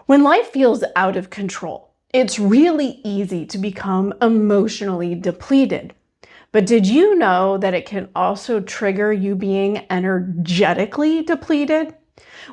When life feels out of control, it's really easy to become emotionally depleted. But did you know that it can also trigger you being energetically depleted?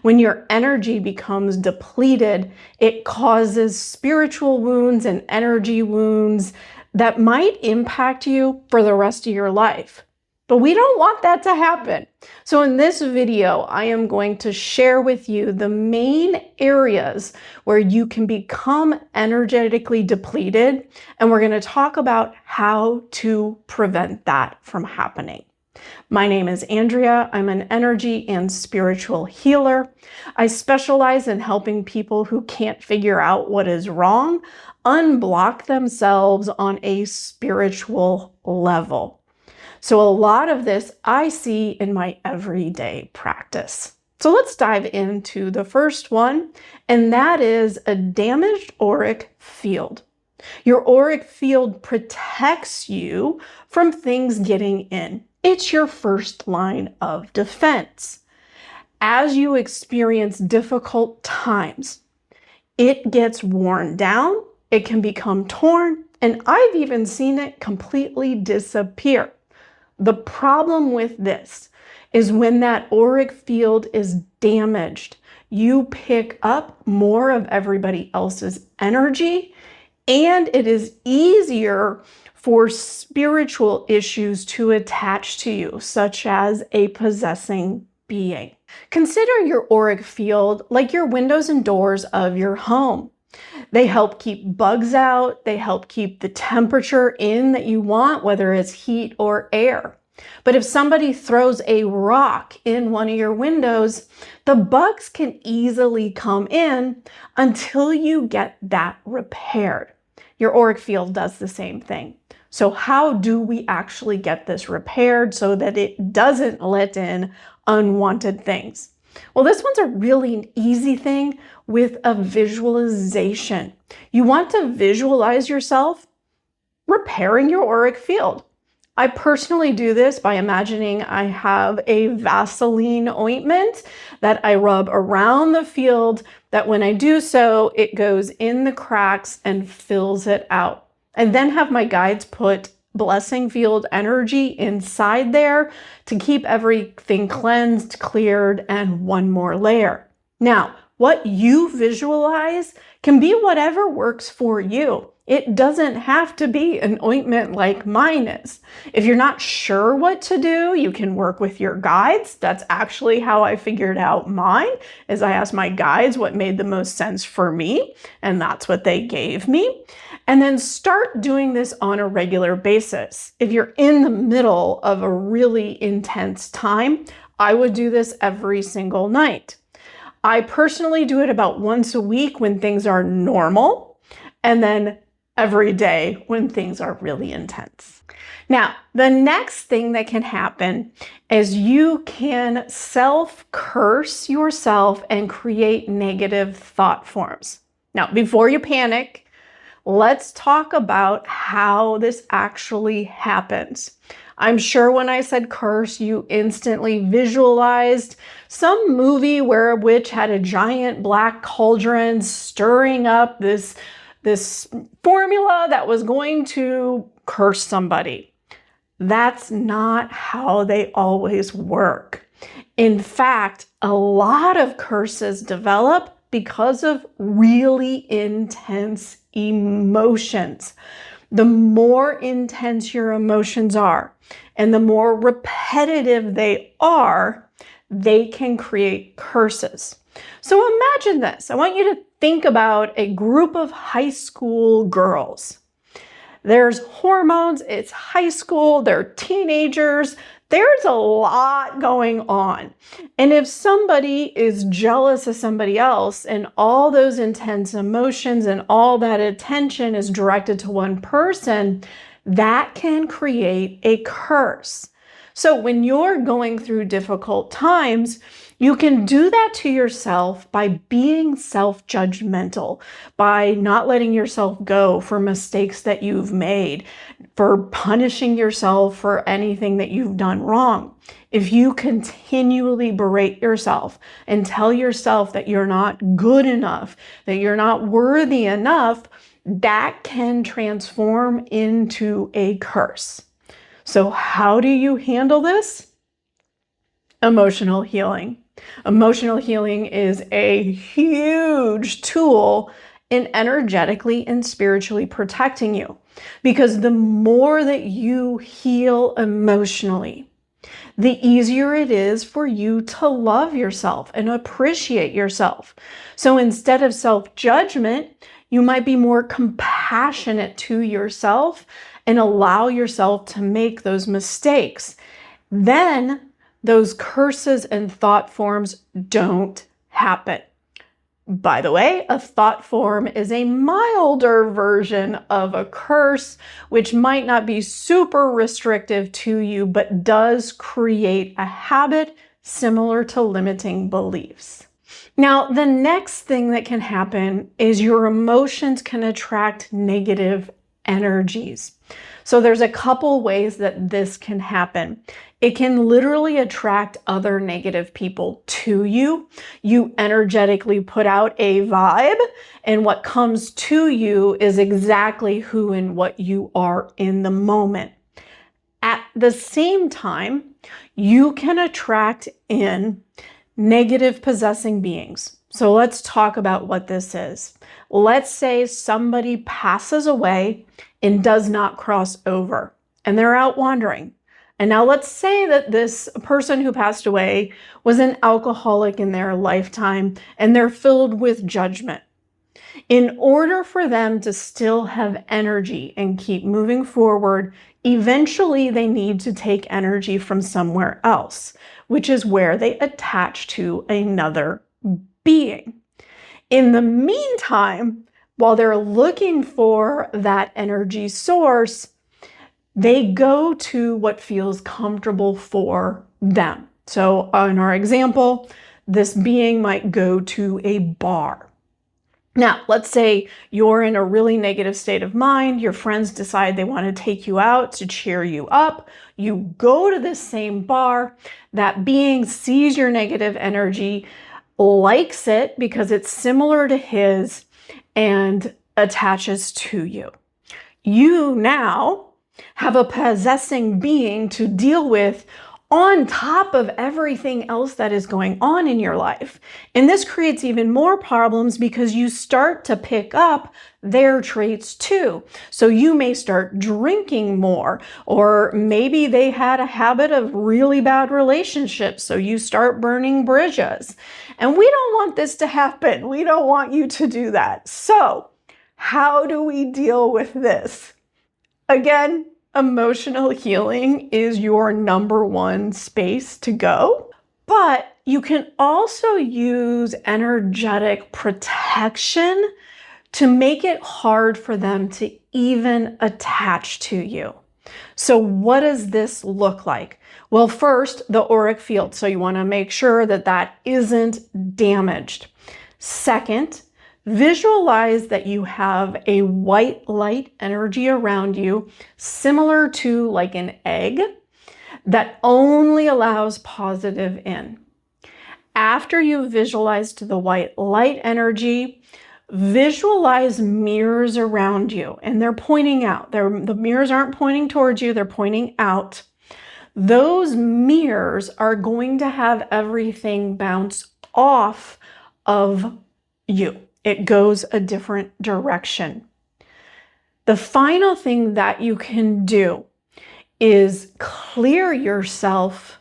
When your energy becomes depleted, it causes spiritual wounds and energy wounds that might impact you for the rest of your life. But we don't want that to happen. So in this video, I am going to share with you the main areas where you can become energetically depleted, and we're going to talk about how to prevent that from happening. My name is Andrea. I'm an energy and spiritual healer. I specialize in helping people who can't figure out what is wrong unblock themselves on a spiritual level. So a lot of this I see in my everyday practice. So let's dive into the first one, and that is a damaged auric field. Your auric field protects you from things getting in. It's your first line of defense. As you experience difficult times, it gets worn down, it can become torn, and I've even seen it completely disappear. The problem with this is when that auric field is damaged, you pick up more of everybody else's energy, and it is easier for spiritual issues to attach to you, such as a possessing being. Consider your auric field like your windows and doors of your home. They help keep bugs out, they help keep the temperature in that you want, whether it's heat or air. But if somebody throws a rock in one of your windows, the bugs can easily come in until you get that repaired. Your auric field does the same thing. So how do we actually get this repaired so that it doesn't let in unwanted things? Well, this one's a really easy thing with a visualization. You want to visualize yourself repairing your auric field. I personally do this by imagining I have a Vaseline ointment that I rub around the field, that when I do so, it goes in the cracks and fills it out. I then have my guides put blessing field energy inside there to keep everything cleansed, cleared, and one more layer. Now, what you visualize can be whatever works for you. It doesn't have to be an ointment like mine is. If you're not sure what to do, you can work with your guides. That's actually how I figured out mine, is I asked my guides what made the most sense for me, and that's what they gave me. And then start doing this on a regular basis. If you're in the middle of a really intense time, I would do this every single night. I personally do it about once a week when things are normal, and then every day when things are really intense. Now, the next thing that can happen is you can self-curse yourself and create negative thought forms. Now, before you panic, let's talk about how this actually happens. I'm sure when I said curse, you instantly visualized some movie where a witch had a giant black cauldron stirring up this formula that was going to curse somebody. That's not how they always work. In fact, a lot of curses develop because of really intense emotions. The more intense your emotions are, and the more repetitive they are, they can create curses. So imagine this. I want you to think about a group of high school girls. There's hormones, it's high school, they're teenagers, there's a lot going on. And if somebody is jealous of somebody else and all those intense emotions and all that attention is directed to one person, that can create a curse. So when you're going through difficult times, you can do that to yourself by being self-judgmental, by not letting yourself go for mistakes that you've made, for punishing yourself for anything that you've done wrong. If you continually berate yourself and tell yourself that you're not good enough, that you're not worthy enough, that can transform into a curse. So how do you handle this? Emotional healing. Emotional healing is a huge tool in energetically and spiritually protecting you, because the more that you heal emotionally, the easier it is for you to love yourself and appreciate yourself. So instead of self-judgment, you might be more compassionate to yourself and allow yourself to make those mistakes. Then those curses and thought forms don't happen. By the way, a thought form is a milder version of a curse, which might not be super restrictive to you, but does create a habit similar to limiting beliefs. Now, the next thing that can happen is your emotions can attract negative energies. So there's a couple ways that this can happen. It can literally attract other negative people to you. You energetically put out a vibe, and what comes to you is exactly who and what you are in the moment. At the same time, you can attract in negative possessing beings. So let's talk about what this is. Let's say somebody passes away and does not cross over, and they're out wandering. And now let's say that this person who passed away was an alcoholic in their lifetime, and they're filled with judgment. In order for them to still have energy and keep moving forward, eventually they need to take energy from somewhere else, which is where they attach to another being. In the meantime, while they're looking for that energy source, they go to what feels comfortable for them. So in our example, this being might go to a bar. Now, let's say you're in a really negative state of mind. Your friends decide they want to take you out to cheer you up. You go to this same bar. That being sees your negative energy, likes it because it's similar to his, and attaches to you. You now have a possessing being to deal with on top of everything else that is going on in your life. And this creates even more problems because you start to pick up their traits too. So you may start drinking more, or maybe they had a habit of really bad relationships, so you start burning bridges. And we don't want this to happen. We don't want you to do that. So how do we deal with this? Again, emotional healing is your number one space to go, but you can also use energetic protection to make it hard for them to even attach to you. So what does this look like? Well, first, the auric field. So you want to make sure that that isn't damaged. Second, visualize that you have a white light energy around you, similar to like an egg, that only allows positive in. After you've visualized the white light energy, visualize mirrors around you, and they're pointing out. The mirrors aren't pointing towards you, they're pointing out. Those mirrors are going to have everything bounce off of you. It goes a different direction. The final thing that you can do is clear yourself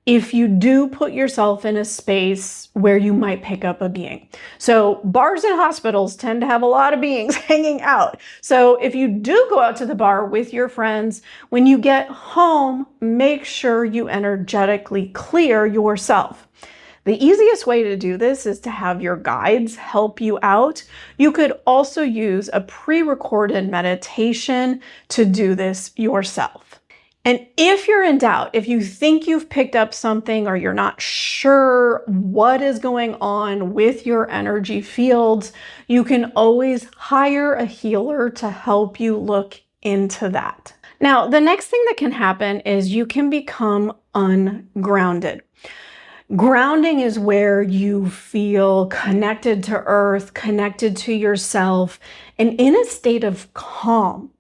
if you do put yourself in a space where you might pick up a being. So bars and hospitals tend to have a lot of beings hanging out. So if you do go out to the bar with your friends, when you get home, make sure you energetically clear yourself. The easiest way to do this is to have your guides help you out. You could also use a pre-recorded meditation to do this yourself. And if you're in doubt, if you think you've picked up something or you're not sure what is going on with your energy fields, you can always hire a healer to help you look into that. Now, the next thing that can happen is you can become ungrounded. Grounding is where you feel connected to earth, connected to yourself, and in a state of calm.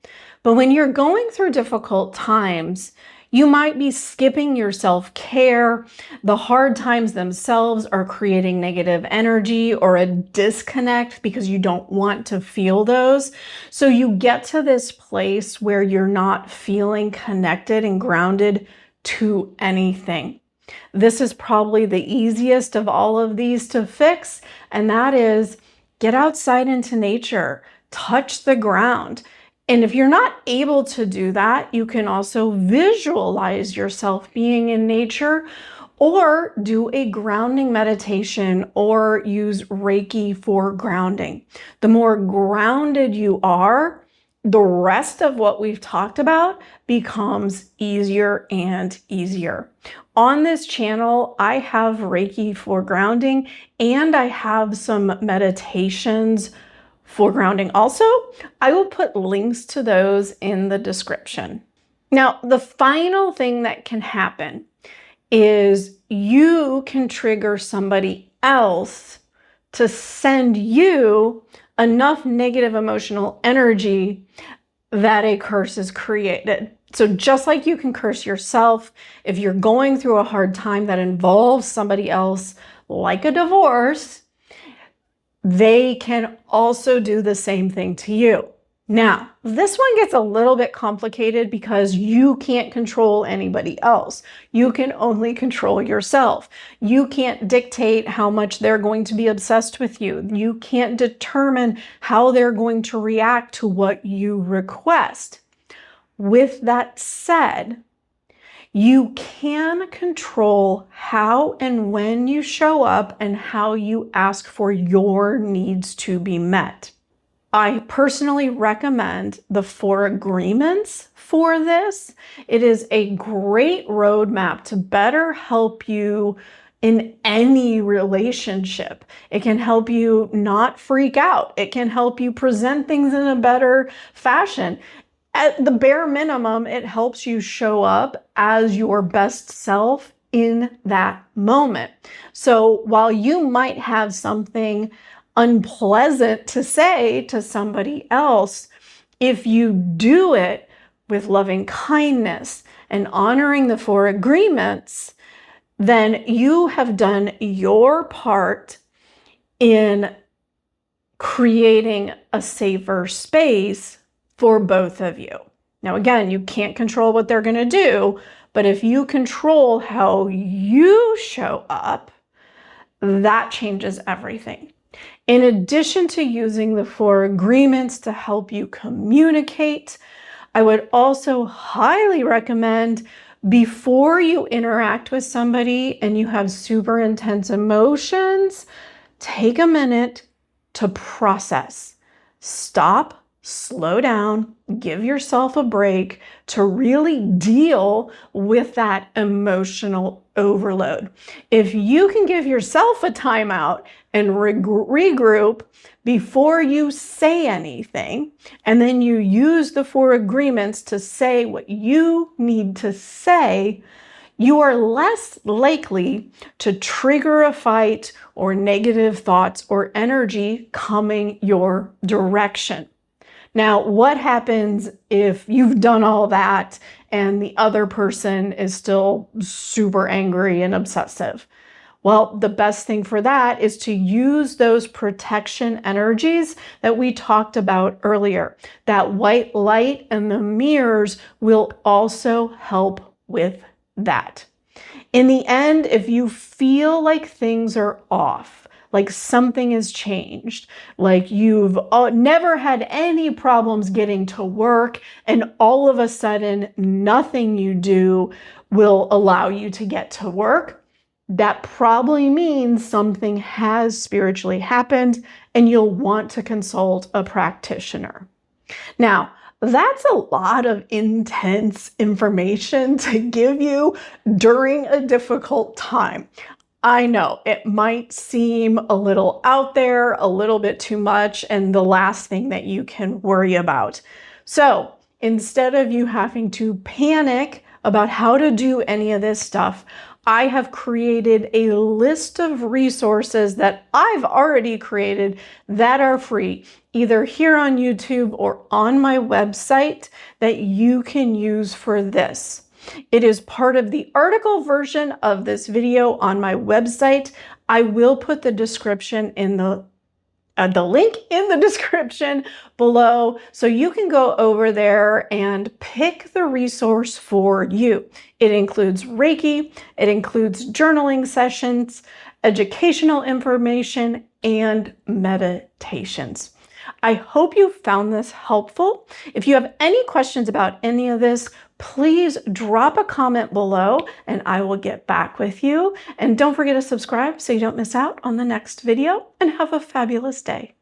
But when you're going through difficult times, you might be skipping your self-care. The hard times themselves are creating negative energy or a disconnect because you don't want to feel those. So you get to this place where you're not feeling connected and grounded to anything. This is probably the easiest of all of these to fix, and that is get outside into nature, touch the ground. And if you're not able to do that, you can also visualize yourself being in nature or do a grounding meditation or use Reiki for grounding. The more grounded you are, the rest of what we've talked about becomes easier and easier. On this channel, I have Reiki for grounding and I have some meditations for grounding also. I will put links to those in the description. Now, the final thing that can happen is you can trigger somebody else to send you enough negative emotional energy that a curse is created. So just like you can curse yourself, if you're going through a hard time that involves somebody else, like a divorce, they can also do the same thing to you. Now, this one gets a little bit complicated because you can't control anybody else. You can only control yourself. You can't dictate how much they're going to be obsessed with you. You can't determine how they're going to react to what you request. With that said, you can control how and when you show up and how you ask for your needs to be met. I personally recommend the 4 agreements for this. It is a great roadmap to better help you in any relationship. It can help you not freak out. It can help you present things in a better fashion. At the bare minimum, it helps you show up as your best self in that moment. So while you might have something unpleasant to say to somebody else, if you do it with loving kindness and honoring the 4 agreements, then you have done your part in creating a safer space for both of you. Now, again, you can't control what they're going to do, but if you control how you show up, that changes everything. In addition to using the 4 agreements to help you communicate, I would also highly recommend before you interact with somebody and you have super intense emotions, take a minute to process. Stop, slow down, give yourself a break to really deal with that emotional overload. If you can give yourself a timeout and regroup before you say anything, and then you use the 4 agreements to say what you need to say, you are less likely to trigger a fight or negative thoughts or energy coming your direction. Now, what happens if you've done all that and the other person is still super angry and obsessive? Well, the best thing for that is to use those protection energies that we talked about earlier. That white light and the mirrors will also help with that. In the end, if you feel like things are off, like something has changed, like you've never had any problems getting to work, and all of a sudden nothing you do will allow you to get to work, that probably means something has spiritually happened and you'll want to consult a practitioner. Now, that's a lot of intense information to give you during a difficult time. I know it might seem a little out there, a little bit too much, and the last thing that you can worry about. So instead of you having to panic about how to do any of this stuff, I have created a list of resources that I've already created that are free, either here on YouTube or on my website, that you can use for this. It is part of the article version of this video on my website. I will put the description in the link in the description below, so you can go over there and pick the resource for you. It includes Reiki, it includes journaling sessions, educational information, and meditations. I hope you found this helpful. If you have any questions about any of this, please drop a comment below and I will get back with you. And don't forget to subscribe so you don't miss out on the next video, and have a fabulous day.